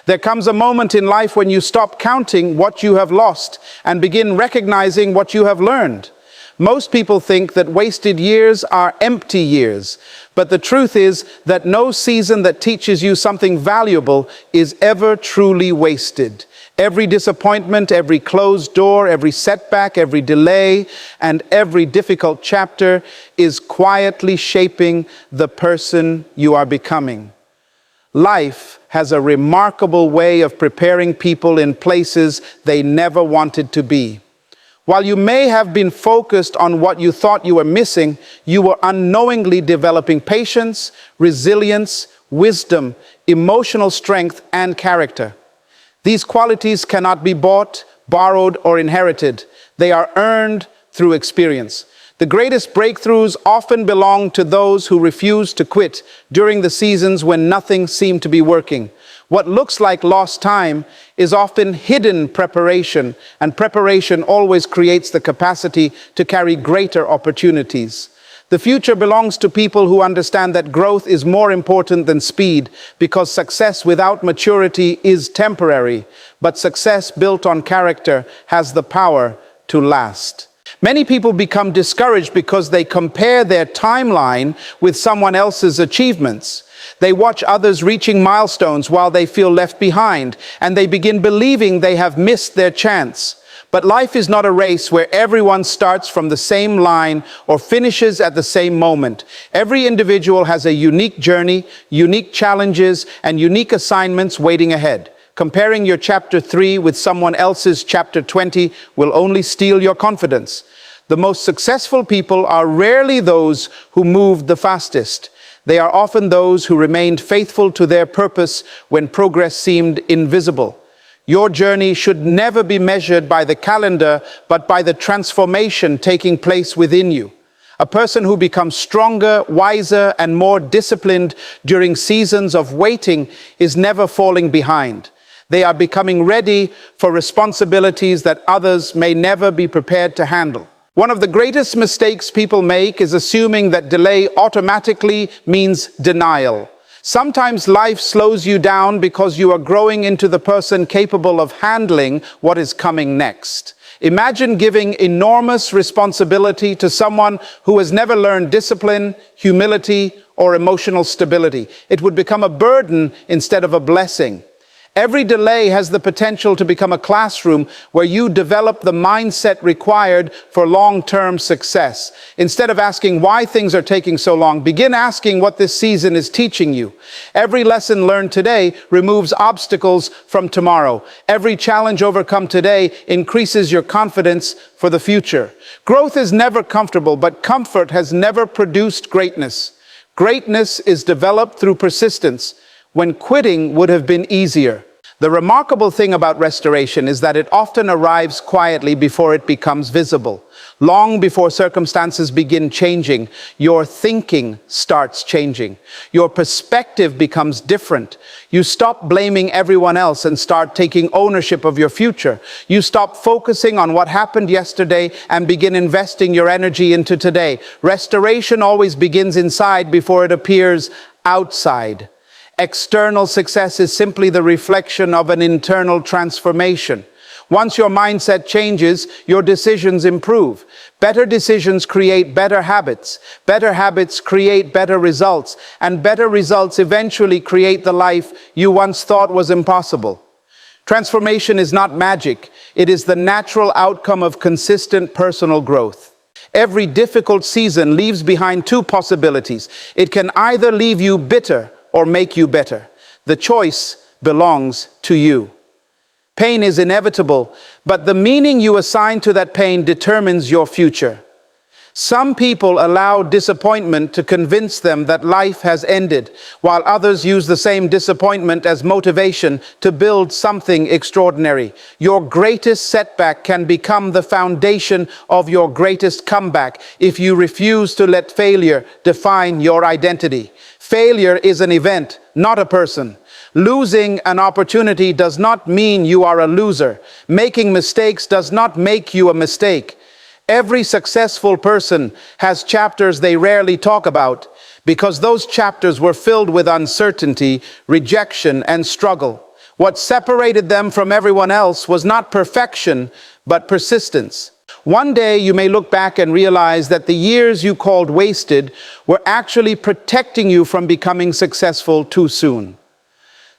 There comes a moment in life when you stop counting what you have lost and begin recognizing what you have learned. Most people think that wasted years are empty years, but the truth is that no season that teaches you something valuable is ever truly wasted. Every disappointment, every closed door, every setback, every delay, and every difficult chapter is quietly shaping the person you are becoming. Life has a remarkable way of preparing people in places they never wanted to be. While you may have been focused on what you thought you were missing, you were unknowingly developing patience, resilience, wisdom, emotional strength, and character. These qualities cannot be bought, borrowed, or inherited. They are earned through experience. The greatest breakthroughs often belong to those who refuse to quit during the seasons when nothing seemed to be working. What looks like lost time is often hidden preparation, and preparation always creates the capacity to carry greater opportunities. The future belongs to people who understand that growth is more important than speed, because success without maturity is temporary, but success built on character has the power to last. Many people become discouraged because they compare their timeline with someone else's achievements. They watch others reaching milestones while they feel left behind, and they begin believing they have missed their chance. But life is not a race where everyone starts from the same line or finishes at the same moment. Every individual has a unique journey, unique challenges, and unique assignments waiting ahead. Comparing your chapter 3 with someone else's chapter 20 will only steal your confidence. The most successful people are rarely those who moved the fastest. They are often those who remained faithful to their purpose when progress seemed invisible. Your journey should never be measured by the calendar, but by the transformation taking place within you. A person who becomes stronger, wiser, and more disciplined during seasons of waiting is never falling behind. They are becoming ready for responsibilities that others may never be prepared to handle. One of the greatest mistakes people make is assuming that delay automatically means denial. Sometimes life slows you down because you are growing into the person capable of handling what is coming next. Imagine giving enormous responsibility to someone who has never learned discipline, humility, or emotional stability. It would become a burden instead of a blessing. Every delay has the potential to become a classroom where you develop the mindset required for long-term success. Instead of asking why things are taking so long, begin asking what this season is teaching you. Every lesson learned today removes obstacles from tomorrow. Every challenge overcome today increases your confidence for the future. Growth is never comfortable, but comfort has never produced greatness. Greatness is developed through persistence, when quitting would have been easier. The remarkable thing about restoration is that it often arrives quietly before it becomes visible. Long before circumstances begin changing, your thinking starts changing. Your perspective becomes different. You stop blaming everyone else and start taking ownership of your future. You stop focusing on what happened yesterday and begin investing your energy into today. Restoration always begins inside before it appears outside. External success is simply the reflection of an internal transformation. Once your mindset changes, your decisions improve. Better decisions create better habits. Better habits create better results. And better results eventually create the life you once thought was impossible. Transformation is not magic. It is the natural outcome of consistent personal growth. Every difficult season leaves behind two possibilities. It can either leave you bitter or make you better. The choice belongs to you. Pain is inevitable, but the meaning you assign to that pain determines your future. Some people allow disappointment to convince them that life has ended, while others use the same disappointment as motivation to build something extraordinary. Your greatest setback can become the foundation of your greatest comeback if you refuse to let failure define your identity. Failure is an event, not a person. Losing an opportunity does not mean you are a loser. Making mistakes does not make you a mistake. Every successful person has chapters they rarely talk about because those chapters were filled with uncertainty, rejection, and struggle. What separated them from everyone else was not perfection, but persistence. One day you may look back and realize that the years you called wasted were actually protecting you from becoming successful too soon.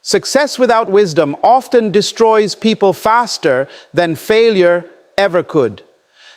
Success without wisdom often destroys people faster than failure ever could.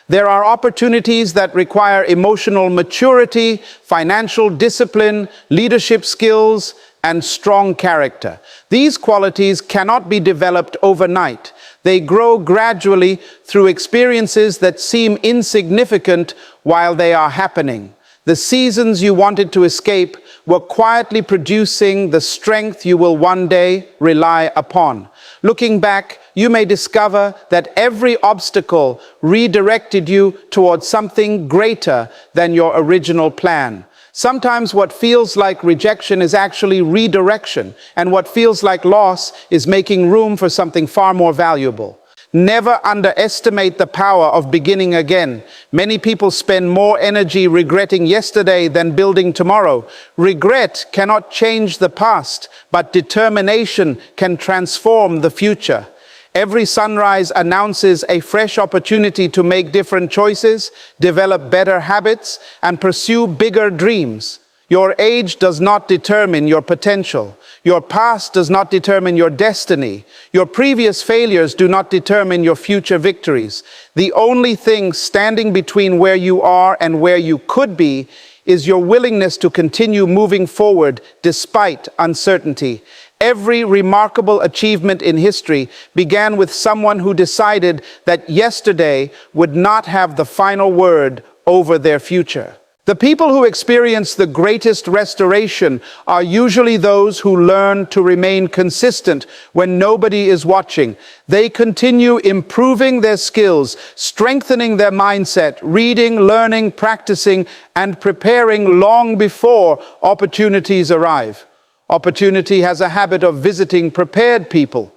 There are opportunities that require emotional maturity, financial discipline, leadership skills, and strong character. These qualities cannot be developed overnight. They grow gradually through experiences that seem insignificant while they are happening. The seasons you wanted to escape were quietly producing the strength you will one day rely upon. Looking back, you may discover that every obstacle redirected you towards something greater than your original plan. Sometimes what feels like rejection is actually redirection, and what feels like loss is making room for something far more valuable. Never underestimate the power of beginning again. Many people spend more energy regretting yesterday than building tomorrow. Regret cannot change the past, but determination can transform the future. Every sunrise announces a fresh opportunity to make different choices, develop better habits, and pursue bigger dreams. Your age does not determine your potential. Your past does not determine your destiny. Your previous failures do not determine your future victories. The only thing standing between where you are and where you could be is your willingness to continue moving forward despite uncertainty. Every remarkable achievement in history began with someone who decided that yesterday would not have the final word over their future. The people who experience the greatest restoration are usually those who learn to remain consistent when nobody is watching. They continue improving their skills, strengthening their mindset, reading, learning, practicing, and preparing long before opportunities arrive. Opportunity has a habit of visiting prepared people.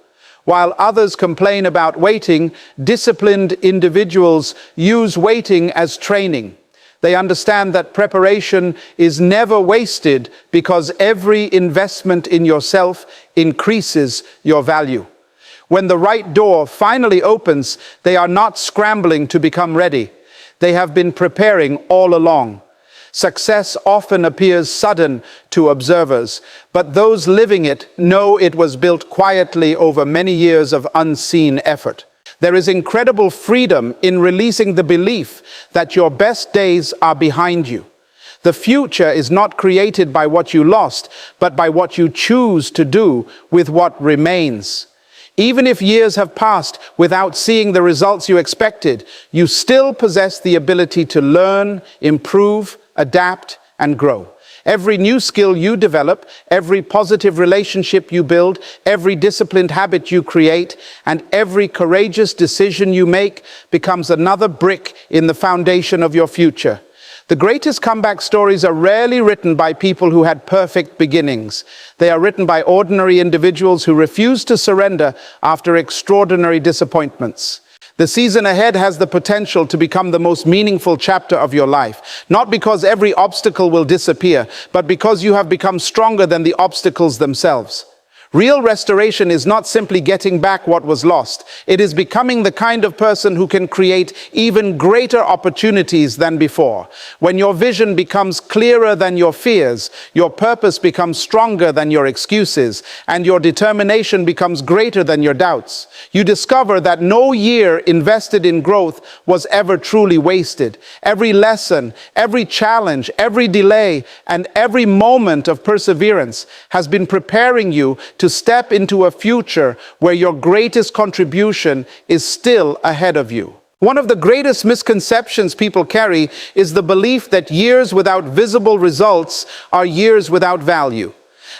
While others complain about waiting, disciplined individuals use waiting as training. They understand that preparation is never wasted because every investment in yourself increases your value. When the right door finally opens, they are not scrambling to become ready. They have been preparing all along. Success often appears sudden to observers, but those living it know it was built quietly over many years of unseen effort. There is incredible freedom in releasing the belief that your best days are behind you. The future is not created by what you lost, but by what you choose to do with what remains. Even if years have passed without seeing the results you expected, you still possess the ability to learn, improve, adapt, and grow. Every new skill you develop, every positive relationship you build, every disciplined habit you create, and every courageous decision you make becomes another brick in the foundation of your future. The greatest comeback stories are rarely written by people who had perfect beginnings. They are written by ordinary individuals who refuse to surrender after extraordinary disappointments. The season ahead has the potential to become the most meaningful chapter of your life, not because every obstacle will disappear, but because you have become stronger than the obstacles themselves. Real restoration is not simply getting back what was lost. It is becoming the kind of person who can create even greater opportunities than before. When your vision becomes clearer than your fears, your purpose becomes stronger than your excuses, and your determination becomes greater than your doubts. You discover that no year invested in growth was ever truly wasted. Every lesson, every challenge, every delay, and every moment of perseverance has been preparing you to step into a future where your greatest contribution is still ahead of you. One of the greatest misconceptions people carry is the belief that years without visible results are years without value.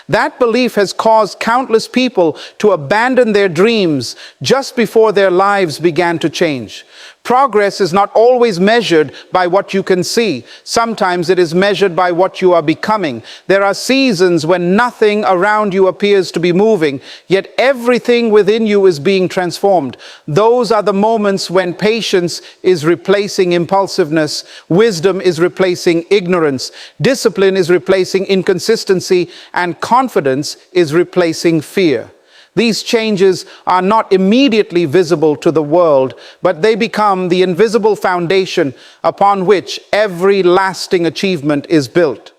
That belief has caused countless people to abandon their dreams just before their lives began to change. Progress is not always measured by what you can see. Sometimes it is measured by what you are becoming. There are seasons when nothing around you appears to be moving, yet everything within you is being transformed. Those are the moments when patience is replacing impulsiveness, wisdom is replacing ignorance, discipline is replacing inconsistency, and confidence is replacing fear. These changes are not immediately visible to the world, but they become the invisible foundation upon which every lasting achievement is built.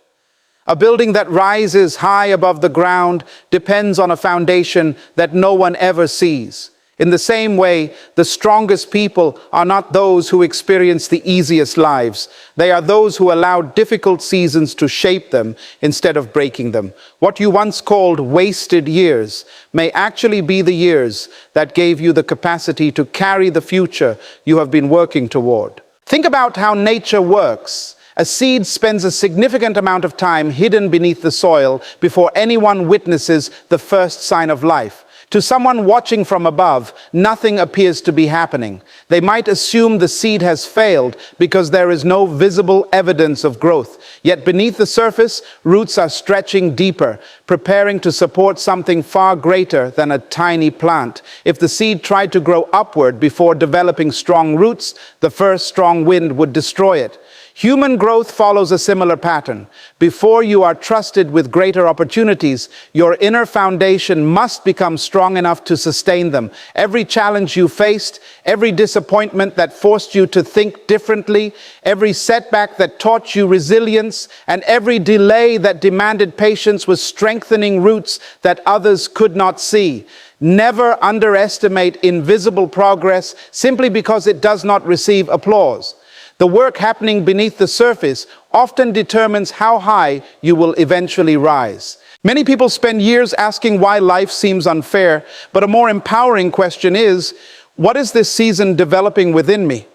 A building that rises high above the ground depends on a foundation that no one ever sees. In the same way, the strongest people are not those who experience the easiest lives. They are those who allow difficult seasons to shape them instead of breaking them. What you once called wasted years may actually be the years that gave you the capacity to carry the future you have been working toward. Think about how nature works. A seed spends a significant amount of time hidden beneath the soil before anyone witnesses the first sign of life. To someone watching from above, nothing appears to be happening. They might assume the seed has failed because there is no visible evidence of growth. Yet beneath the surface, roots are stretching deeper, preparing to support something far greater than a tiny plant. If the seed tried to grow upward before developing strong roots, the first strong wind would destroy it. Human growth follows a similar pattern. Before you are trusted with greater opportunities, your inner foundation must become strong enough to sustain them. Every challenge you faced, every disappointment that forced you to think differently, every setback that taught you resilience, and every delay that demanded patience was strengthening roots that others could not see. Never underestimate invisible progress simply because it does not receive applause. The work happening beneath the surface often determines how high you will eventually rise. Many people spend years asking why life seems unfair, but a more empowering question is, what is this season developing within me?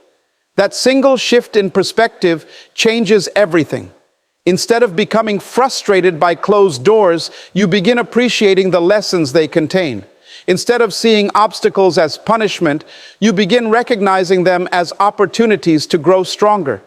That single shift in perspective changes everything. Instead of becoming frustrated by closed doors, you begin appreciating the lessons they contain. Instead of seeing obstacles as punishment, you begin recognizing them as opportunities to grow stronger.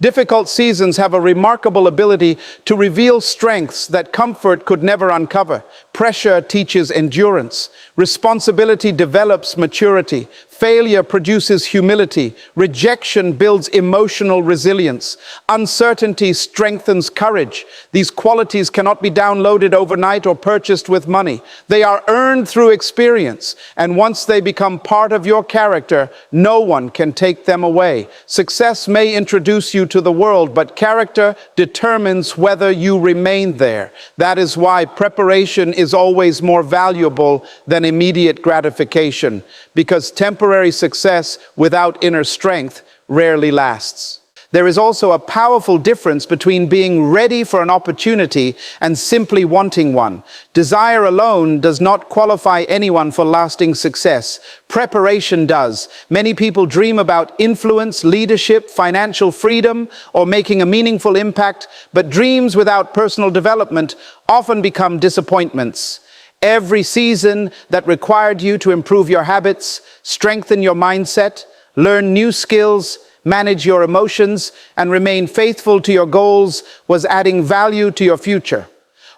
Difficult seasons have a remarkable ability to reveal strengths that comfort could never uncover. Pressure teaches endurance. Responsibility develops maturity. Failure produces humility. Rejection builds emotional resilience. Uncertainty strengthens courage. These qualities cannot be downloaded overnight or purchased with money. They are earned through experience, and once they become part of your character, no one can take them away. Success may introduce you to the world, but character determines whether you remain there. That is why preparation is always more valuable than immediate gratification, because temporary success without inner strength rarely lasts. There is also a powerful difference between being ready for an opportunity and simply wanting one. Desire alone does not qualify anyone for lasting success. Preparation does. Many people dream about influence, leadership, financial freedom, or making a meaningful impact, but dreams without personal development often become disappointments. Every season that required you to improve your habits, strengthen your mindset, learn new skills, manage your emotions, and remain faithful to your goals was adding value to your future.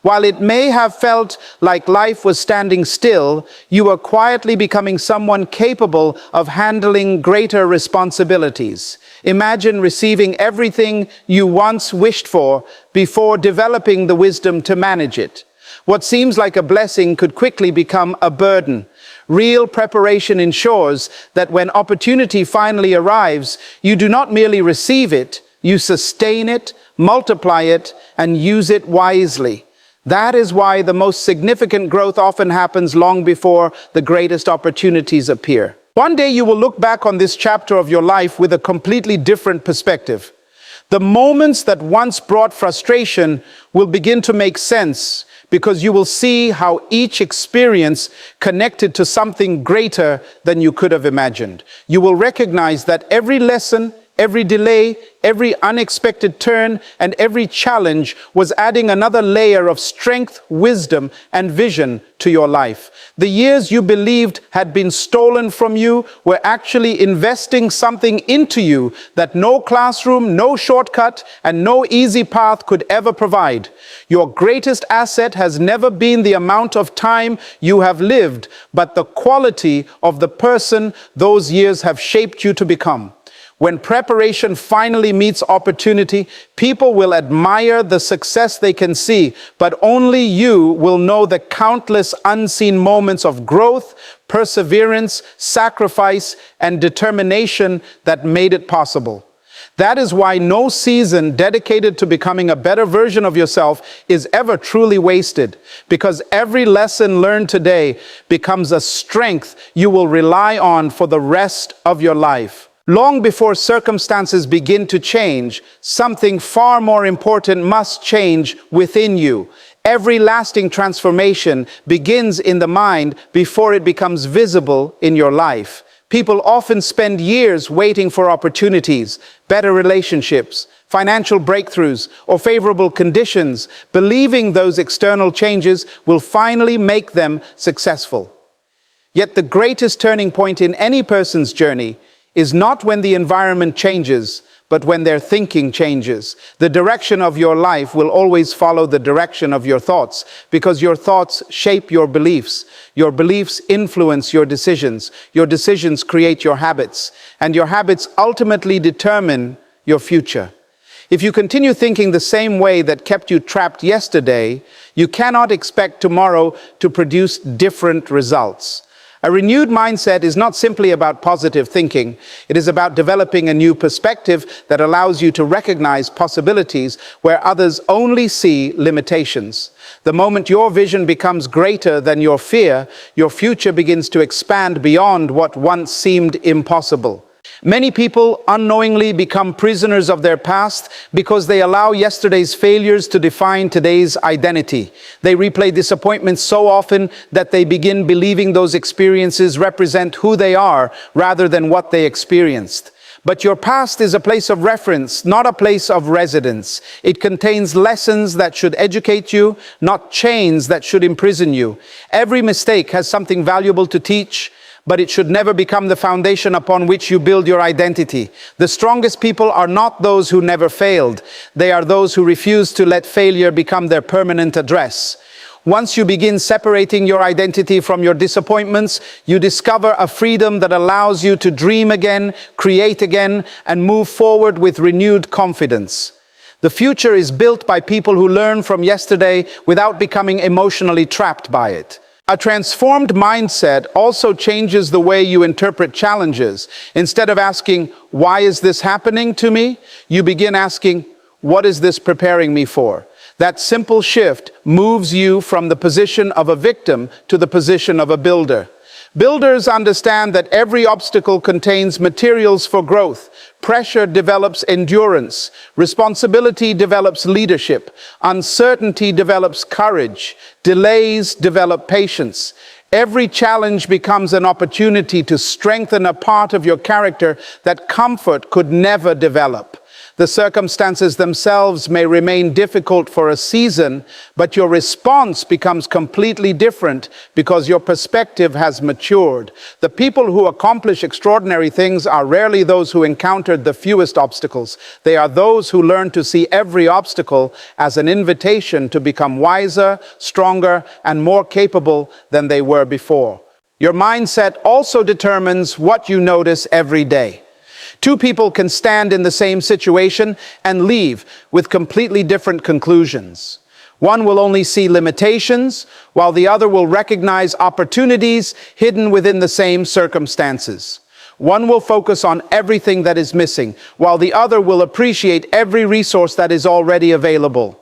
While it may have felt like life was standing still, you were quietly becoming someone capable of handling greater responsibilities. Imagine receiving everything you once wished for before developing the wisdom to manage it. What seems like a blessing could quickly become a burden. Real preparation ensures that when opportunity finally arrives, you do not merely receive it, you sustain it, multiply it, and use it wisely. That is why the most significant growth often happens long before the greatest opportunities appear. One day you will look back on this chapter of your life with a completely different perspective. The moments that once brought frustration will begin to make sense, because you will see how each experience connected to something greater than you could have imagined. You will recognize that every lesson, every delay, every unexpected turn, and every challenge was adding another layer of strength, wisdom, and vision to your life. The years you believed had been stolen from you were actually investing something into you that no classroom, no shortcut, and no easy path could ever provide. Your greatest asset has never been the amount of time you have lived, but the quality of the person those years have shaped you to become. When preparation finally meets opportunity, people will admire the success they can see, but only you will know the countless unseen moments of growth, perseverance, sacrifice, and determination that made it possible. That is why no season dedicated to becoming a better version of yourself is ever truly wasted, because every lesson learned today becomes a strength you will rely on for the rest of your life. Long before circumstances begin to change, something far more important must change within you. Every lasting transformation begins in the mind before it becomes visible in your life. People often spend years waiting for opportunities, better relationships, financial breakthroughs, or favorable conditions, believing those external changes will finally make them successful. Yet the greatest turning point in any person's journey is not when the environment changes, but when their thinking changes. The direction of your life will always follow the direction of your thoughts, because your thoughts shape your beliefs influence your decisions create your habits, and your habits ultimately determine your future. If you continue thinking the same way that kept you trapped yesterday, you cannot expect tomorrow to produce different results. A renewed mindset is not simply about positive thinking. It is about developing a new perspective that allows you to recognize possibilities where others only see limitations. The moment your vision becomes greater than your fear, your future begins to expand beyond what once seemed impossible. Many people unknowingly become prisoners of their past because they allow yesterday's failures to define today's identity. They replay disappointments so often that they begin believing those experiences represent who they are rather than what they experienced. But your past is a place of reference, not a place of residence. It contains lessons that should educate you, not chains that should imprison you. Every mistake has something valuable to teach, but it should never become the foundation upon which you build your identity. The strongest people are not those who never failed. They are those who refuse to let failure become their permanent address. Once you begin separating your identity from your disappointments, you discover a freedom that allows you to dream again, create again, and move forward with renewed confidence. The future is built by people who learn from yesterday without becoming emotionally trapped by it. A transformed mindset also changes the way you interpret challenges. Instead of asking, "Why is this happening to me?" you begin asking, "What is this preparing me for?" That simple shift moves you from the position of a victim to the position of a builder. Builders understand that every obstacle contains materials for growth. Pressure develops endurance. Responsibility develops leadership. Uncertainty develops courage. Delays develop patience. Every challenge becomes an opportunity to strengthen a part of your character that comfort could never develop. The circumstances themselves may remain difficult for a season, but your response becomes completely different because your perspective has matured. The people who accomplish extraordinary things are rarely those who encountered the fewest obstacles. They are those who learn to see every obstacle as an invitation to become wiser, stronger, and more capable than they were before. Your mindset also determines what you notice every day. Two people can stand in the same situation and leave with completely different conclusions. One will only see limitations, while the other will recognize opportunities hidden within the same circumstances. One will focus on everything that is missing, while the other will appreciate every resource that is already available.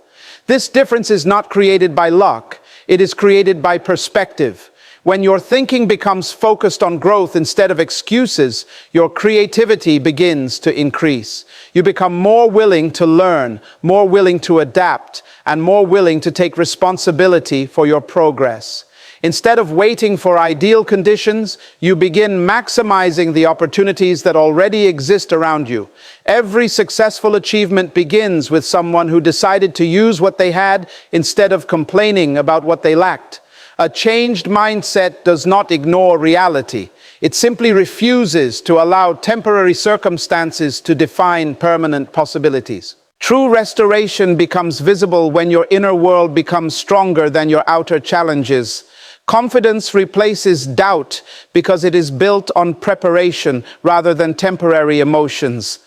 This difference is not created by luck, it is created by perspective. When your thinking becomes focused on growth instead of excuses, your creativity begins to increase. You become more willing to learn, more willing to adapt, and more willing to take responsibility for your progress. Instead of waiting for ideal conditions, you begin maximizing the opportunities that already exist around you. Every successful achievement begins with someone who decided to use what they had instead of complaining about what they lacked. A changed mindset does not ignore reality. It simply refuses to allow temporary circumstances to define permanent possibilities. True restoration becomes visible when your inner world becomes stronger than your outer challenges. Confidence replaces doubt because it is built on preparation rather than temporary emotions.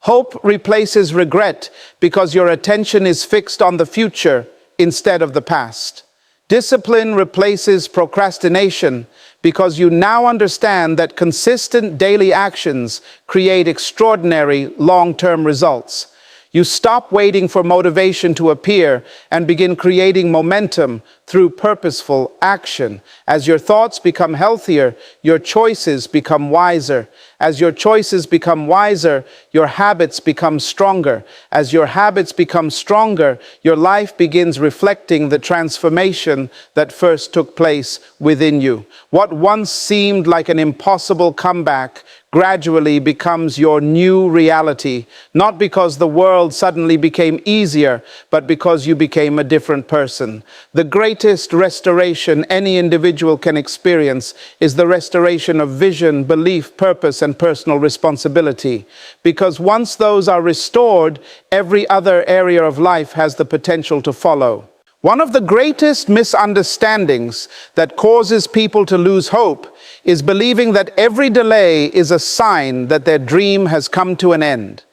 Hope replaces regret because your attention is fixed on the future instead of the past. Discipline replaces procrastination because you now understand that consistent daily actions create extraordinary long-term results. You stop waiting for motivation to appear and begin creating momentum through purposeful action. As your thoughts become healthier, your choices become wiser. As your choices become wiser, your habits become stronger. As your habits become stronger, your life begins reflecting the transformation that first took place within you. What once seemed like an impossible comeback gradually becomes your new reality, not because the world suddenly became easier, but because you became a different person. The greatest restoration any individual can experience is the restoration of vision, belief, purpose, and personal responsibility. Because once those are restored, every other area of life has the potential to follow. One of the greatest misunderstandings that causes people to lose hope is believing that every delay is a sign that their dream has come to an end.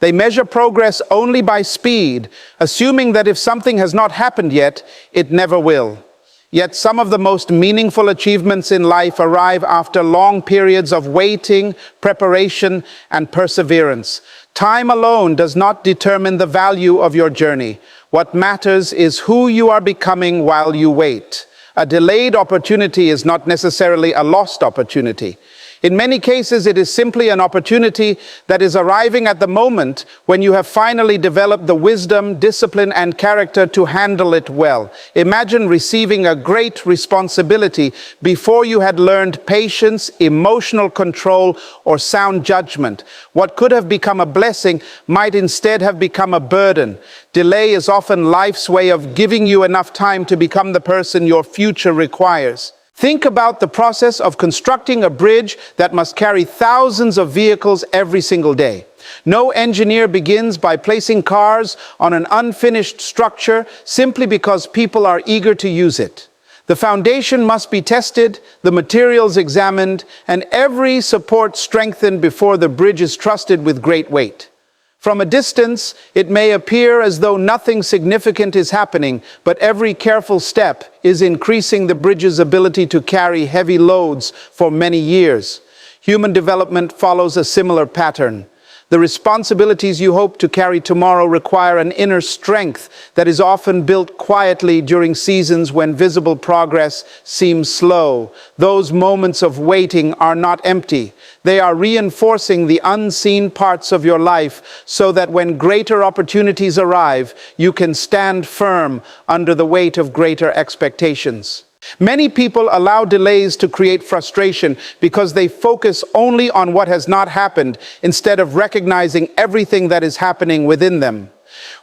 They measure progress only by speed, assuming that if something has not happened yet, it never will. Yet some of the most meaningful achievements in life arrive after long periods of waiting, preparation, and perseverance. Time alone does not determine the value of your journey. What matters is who you are becoming while you wait. A delayed opportunity is not necessarily a lost opportunity. In many cases, it is simply an opportunity that is arriving at the moment when you have finally developed the wisdom, discipline, and character to handle it well. Imagine receiving a great responsibility before you had learned patience, emotional control, or sound judgment. What could have become a blessing might instead have become a burden. Delay is often life's way of giving you enough time to become the person your future requires. Think about the process of constructing a bridge that must carry thousands of vehicles every single day. No engineer begins by placing cars on an unfinished structure simply because people are eager to use it. The foundation must be tested, the materials examined, and every support strengthened before the bridge is trusted with great weight. From a distance, it may appear as though nothing significant is happening, but every careful step is increasing the bridge's ability to carry heavy loads for many years. Human development follows a similar pattern. The responsibilities you hope to carry tomorrow require an inner strength that is often built quietly during seasons when visible progress seems slow. Those moments of waiting are not empty. They are reinforcing the unseen parts of your life so that when greater opportunities arrive, you can stand firm under the weight of greater expectations. Many people allow delays to create frustration because they focus only on what has not happened instead of recognizing everything that is happening within them.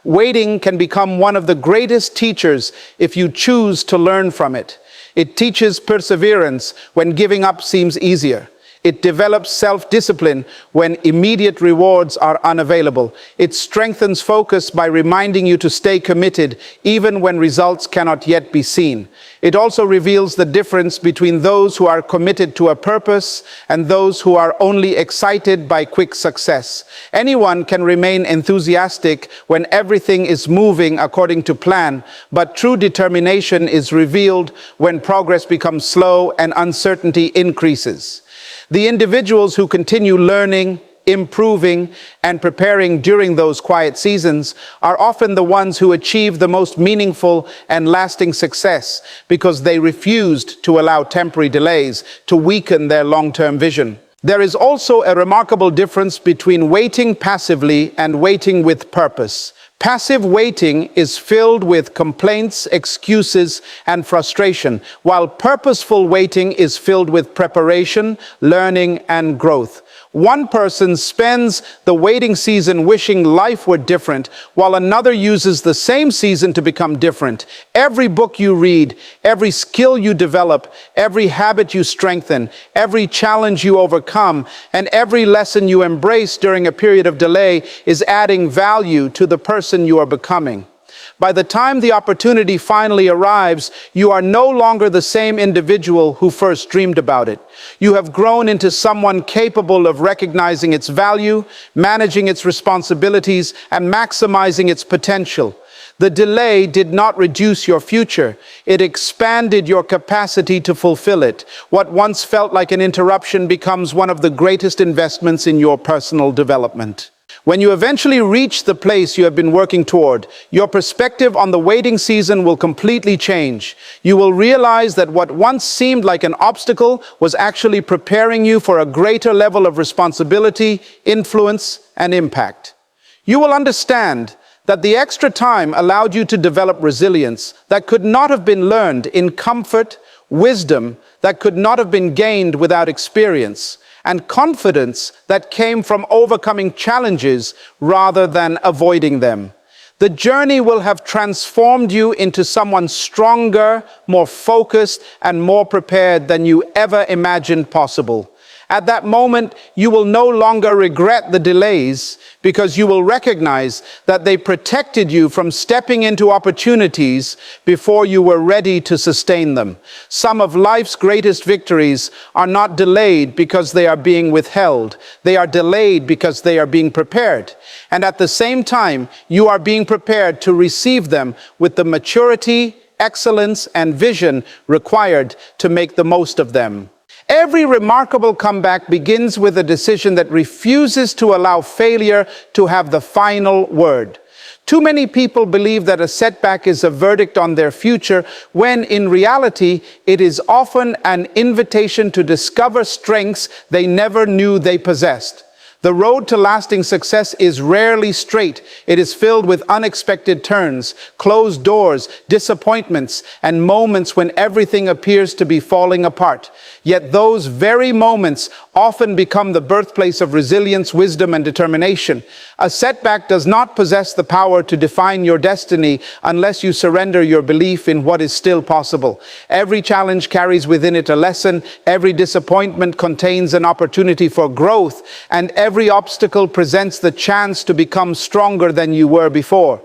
Waiting can become one of the greatest teachers if you choose to learn from it. It teaches perseverance when giving up seems easier. It develops self-discipline when immediate rewards are unavailable. It strengthens focus by reminding you to stay committed even when results cannot yet be seen. It also reveals the difference between those who are committed to a purpose and those who are only excited by quick success. Anyone can remain enthusiastic when everything is moving according to plan, but true determination is revealed when progress becomes slow and uncertainty increases. The individuals who continue learning, improving, and preparing during those quiet seasons are often the ones who achieve the most meaningful and lasting success because they refused to allow temporary delays to weaken their long-term vision. There is also a remarkable difference between waiting passively and waiting with purpose. Passive waiting is filled with complaints, excuses, and frustration, while purposeful waiting is filled with preparation, learning, and growth. One person spends the waiting season wishing life were different, while another uses the same season to become different. Every book you read, every skill you develop, every habit you strengthen, every challenge you overcome, and every lesson you embrace during a period of delay is adding value to the person you are becoming. By the time the opportunity finally arrives, you are no longer the same individual who first dreamed about it. You have grown into someone capable of recognizing its value, managing its responsibilities, and maximizing its potential. The delay did not reduce your future. It expanded your capacity to fulfill it. What once felt like an interruption becomes one of the greatest investments in your personal development. When you eventually reach the place you have been working toward, your perspective on the waiting season will completely change. You will realize that what once seemed like an obstacle was actually preparing you for a greater level of responsibility, influence, and impact. You will understand that the extra time allowed you to develop resilience that could not have been learned in comfort, wisdom that could not have been gained without experience, and confidence that came from overcoming challenges rather than avoiding them. The journey will have transformed you into someone stronger, more focused, and more prepared than you ever imagined possible. At that moment, you will no longer regret the delays because you will recognize that they protected you from stepping into opportunities before you were ready to sustain them. Some of life's greatest victories are not delayed because they are being withheld. They are delayed because they are being prepared. And at the same time, you are being prepared to receive them with the maturity, excellence, and vision required to make the most of them. Every remarkable comeback begins with a decision that refuses to allow failure to have the final word. Too many people believe that a setback is a verdict on their future, when in reality, it is often an invitation to discover strengths they never knew they possessed. The road to lasting success is rarely straight. It is filled with unexpected turns, closed doors, disappointments, and moments when everything appears to be falling apart. Yet those very moments often become the birthplace of resilience, wisdom, and determination. A setback does not possess the power to define your destiny unless you surrender your belief in what is still possible. Every challenge carries within it a lesson. Every disappointment contains an opportunity for growth, and every obstacle presents the chance to become stronger than you were before.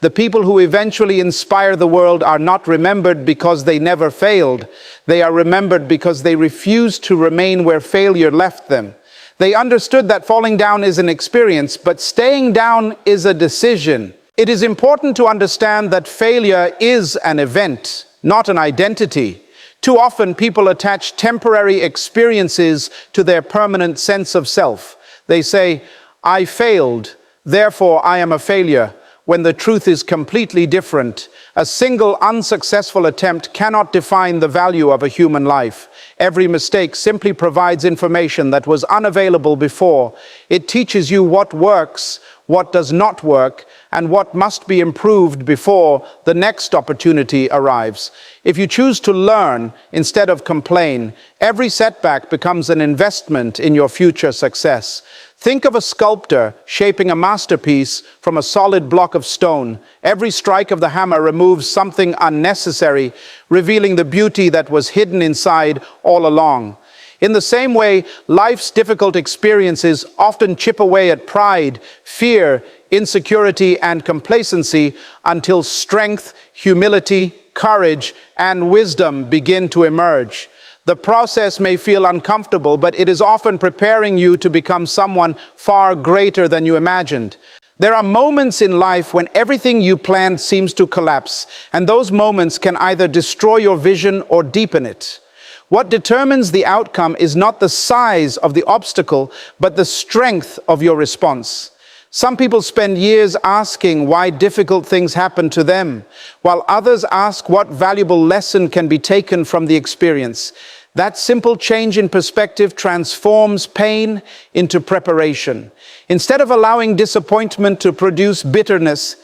The people who eventually inspire the world are not remembered because they never failed. They are remembered because they refused to remain where failure left them. They understood that falling down is an experience, but staying down is a decision. It is important to understand that failure is an event, not an identity. Too often, people attach temporary experiences to their permanent sense of self. They say, "I failed, therefore I am a failure," when the truth is completely different. A single unsuccessful attempt cannot define the value of a human life. Every mistake simply provides information that was unavailable before. It teaches you what works, what does not work, and what must be improved before the next opportunity arrives. If you choose to learn instead of complain, every setback becomes an investment in your future success. Think of a sculptor shaping a masterpiece from a solid block of stone. Every strike of the hammer removes something unnecessary, revealing the beauty that was hidden inside all along. In the same way, life's difficult experiences often chip away at pride, fear, insecurity, and complacency until strength, humility, courage, and wisdom begin to emerge. The process may feel uncomfortable, but it is often preparing you to become someone far greater than you imagined. There are moments in life when everything you planned seems to collapse, and those moments can either destroy your vision or deepen it. What determines the outcome is not the size of the obstacle, but the strength of your response. Some people spend years asking why difficult things happen to them, while others ask what valuable lesson can be taken from the experience. That simple change in perspective transforms pain into preparation. Instead of allowing disappointment to produce bitterness,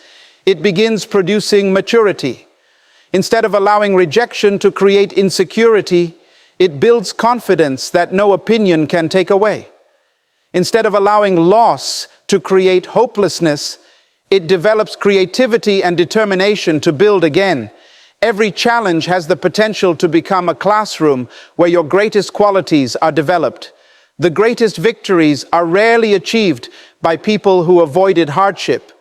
it begins producing maturity. Instead of allowing rejection to create insecurity, it builds confidence that no opinion can take away. Instead of allowing loss to create hopelessness, it develops creativity and determination to build again. Every challenge has the potential to become a classroom where your greatest qualities are developed. The greatest victories are rarely achieved by people who avoided hardship.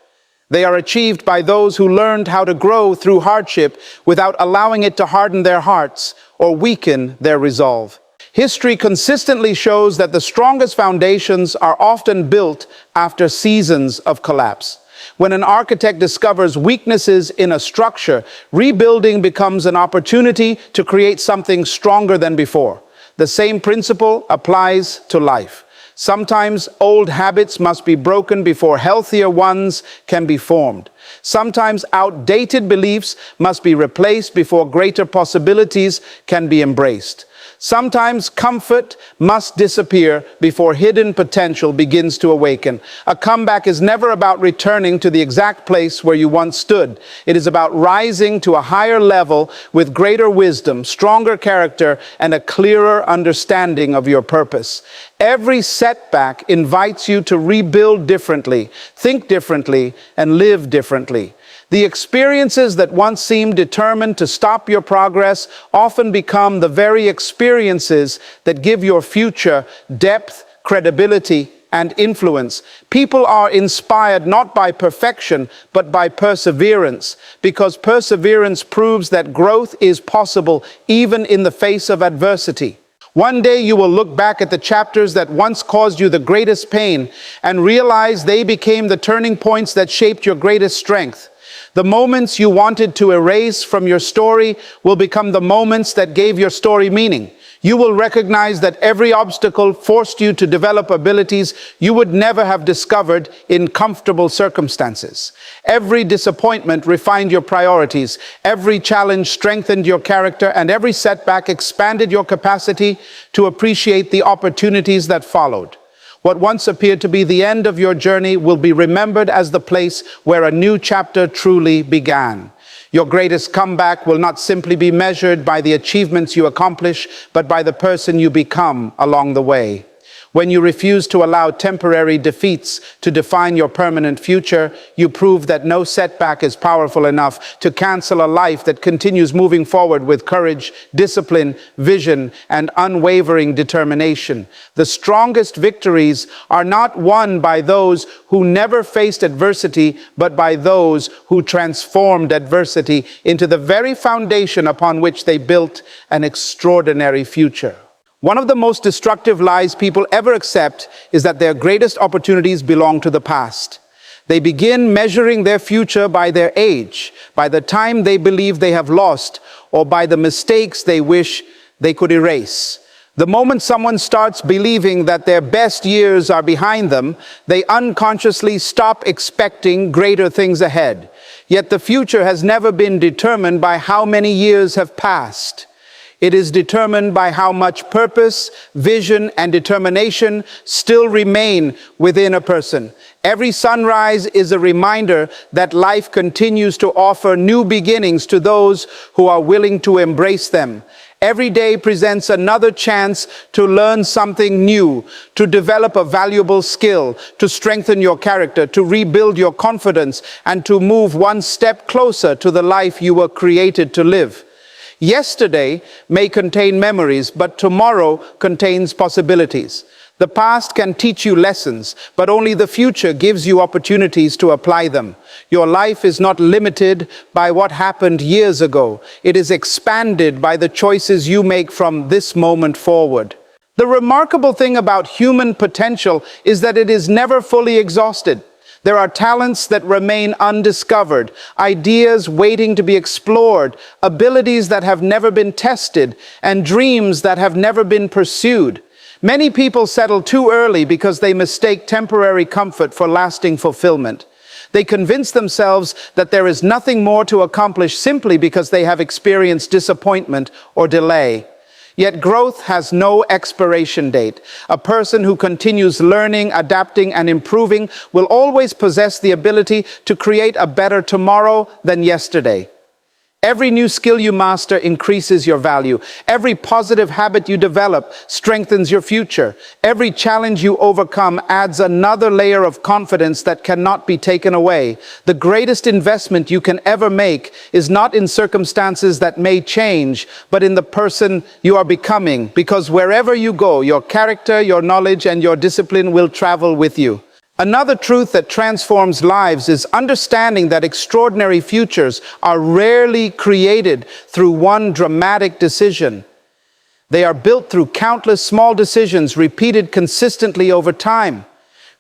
They are achieved by those who learned how to grow through hardship without allowing it to harden their hearts or weaken their resolve. History consistently shows that the strongest foundations are often built after seasons of collapse. When an architect discovers weaknesses in a structure, rebuilding becomes an opportunity to create something stronger than before. The same principle applies to life. Sometimes old habits must be broken before healthier ones can be formed. Sometimes outdated beliefs must be replaced before greater possibilities can be embraced. Sometimes comfort must disappear before hidden potential begins to awaken. A comeback is never about returning to the exact place where you once stood. It is about rising to a higher level with greater wisdom, stronger character, and a clearer understanding of your purpose. Every setback invites you to rebuild differently, think differently, and live differently. The experiences that once seemed determined to stop your progress often become the very experiences that give your future depth, credibility, and influence. People are inspired not by perfection, but by perseverance, because perseverance proves that growth is possible even in the face of adversity. One day you will look back at the chapters that once caused you the greatest pain and realize they became the turning points that shaped your greatest strength. The moments you wanted to erase from your story will become the moments that gave your story meaning. You will recognize that every obstacle forced you to develop abilities you would never have discovered in comfortable circumstances. Every disappointment refined your priorities. Every challenge strengthened your character, and every setback expanded your capacity to appreciate the opportunities that followed. What once appeared to be the end of your journey will be remembered as the place where a new chapter truly began. Your greatest comeback will not simply be measured by the achievements you accomplish, but by the person you become along the way. When you refuse to allow temporary defeats to define your permanent future, you prove that no setback is powerful enough to cancel a life that continues moving forward with courage, discipline, vision, and unwavering determination. The strongest victories are not won by those who never faced adversity, but by those who transformed adversity into the very foundation upon which they built an extraordinary future. One of the most destructive lies people ever accept is that their greatest opportunities belong to the past. They begin measuring their future by their age, by the time they believe they have lost, or by the mistakes they wish they could erase. The moment someone starts believing that their best years are behind them, they unconsciously stop expecting greater things ahead. Yet the future has never been determined by how many years have passed. It is determined by how much purpose, vision, and determination still remain within a person. Every sunrise is a reminder that life continues to offer new beginnings to those who are willing to embrace them. Every day presents another chance to learn something new, to develop a valuable skill, to strengthen your character, to rebuild your confidence, and to move one step closer to the life you were created to live. Yesterday may contain memories, but tomorrow contains possibilities. The past can teach you lessons, but only the future gives you opportunities to apply them. Your life is not limited by what happened years ago. It is expanded by the choices you make from this moment forward. The remarkable thing about human potential is that it is never fully exhausted. There are talents that remain undiscovered, ideas waiting to be explored, abilities that have never been tested, and dreams that have never been pursued. Many people settle too early because they mistake temporary comfort for lasting fulfillment. They convince themselves that there is nothing more to accomplish simply because they have experienced disappointment or delay. Yet growth has no expiration date. A person who continues learning, adapting, and improving will always possess the ability to create a better tomorrow than yesterday. Every new skill you master increases your value. Every positive habit you develop strengthens your future. Every challenge you overcome adds another layer of confidence that cannot be taken away. The greatest investment you can ever make is not in circumstances that may change, but in the person you are becoming, because wherever you go, your character, your knowledge, and your discipline will travel with you. Another truth that transforms lives is understanding that extraordinary futures are rarely created through one dramatic decision. They are built through countless small decisions repeated consistently over time.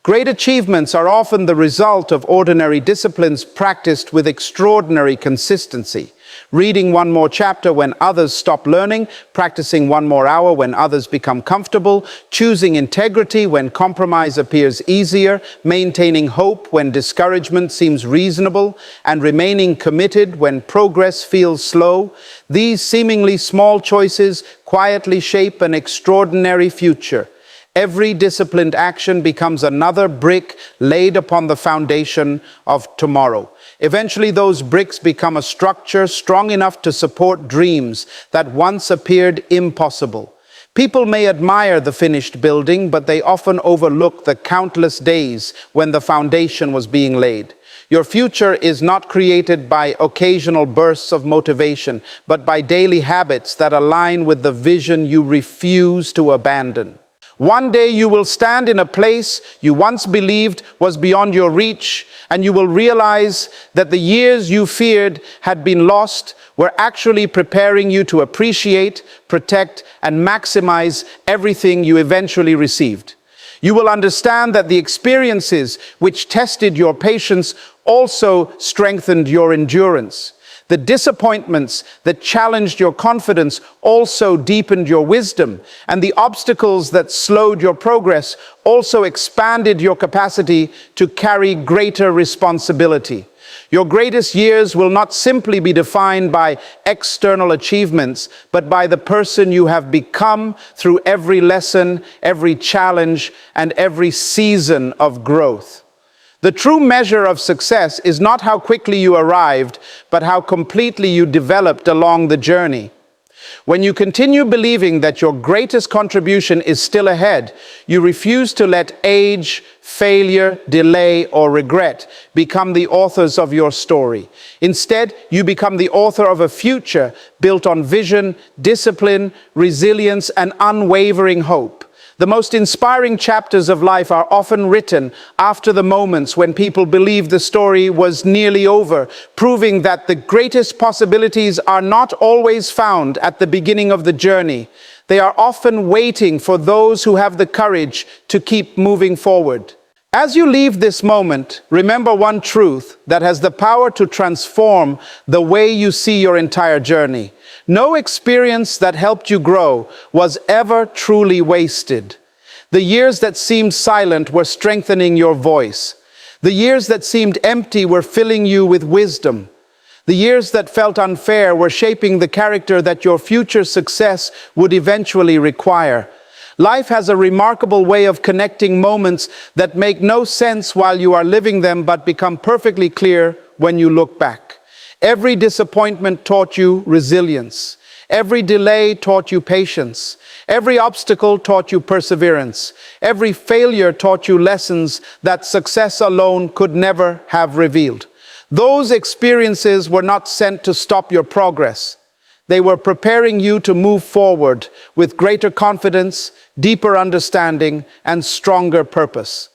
Great achievements are often the result of ordinary disciplines practiced with extraordinary consistency. Reading one more chapter when others stop learning, practicing one more hour when others become comfortable, choosing integrity when compromise appears easier, maintaining hope when discouragement seems reasonable, and remaining committed when progress feels slow. These seemingly small choices quietly shape an extraordinary future. Every disciplined action becomes another brick laid upon the foundation of tomorrow. Eventually, those bricks become a structure strong enough to support dreams that once appeared impossible. People may admire the finished building, but they often overlook the countless days when the foundation was being laid. Your future is not created by occasional bursts of motivation, but by daily habits that align with the vision you refuse to abandon. One day you will stand in a place you once believed was beyond your reach, and you will realize that the years you feared had been lost were actually preparing you to appreciate, protect, and maximize everything you eventually received. You will understand that the experiences which tested your patience also strengthened your endurance. The disappointments that challenged your confidence also deepened your wisdom, and the obstacles that slowed your progress also expanded your capacity to carry greater responsibility. Your greatest years will not simply be defined by external achievements, but by the person you have become through every lesson, every challenge, and every season of growth. The true measure of success is not how quickly you arrived, but how completely you developed along the journey. When you continue believing that your greatest contribution is still ahead, you refuse to let age, failure, delay, or regret become the authors of your story. Instead, you become the author of a future built on vision, discipline, resilience, and unwavering hope. The most inspiring chapters of life are often written after the moments when people believed the story was nearly over, proving that the greatest possibilities are not always found at the beginning of the journey. They are often waiting for those who have the courage to keep moving forward. As you leave this moment, remember one truth that has the power to transform the way you see your entire journey. No experience that helped you grow was ever truly wasted. The years that seemed silent were strengthening your voice. The years that seemed empty were filling you with wisdom. The years that felt unfair were shaping the character that your future success would eventually require. Life has a remarkable way of connecting moments that make no sense while you are living them but become perfectly clear when you look back. Every disappointment taught you resilience. Every delay taught you patience. Every obstacle taught you perseverance. Every failure taught you lessons that success alone could never have revealed. Those experiences were not sent to stop your progress. They were preparing you to move forward with greater confidence, deeper understanding, and stronger purpose.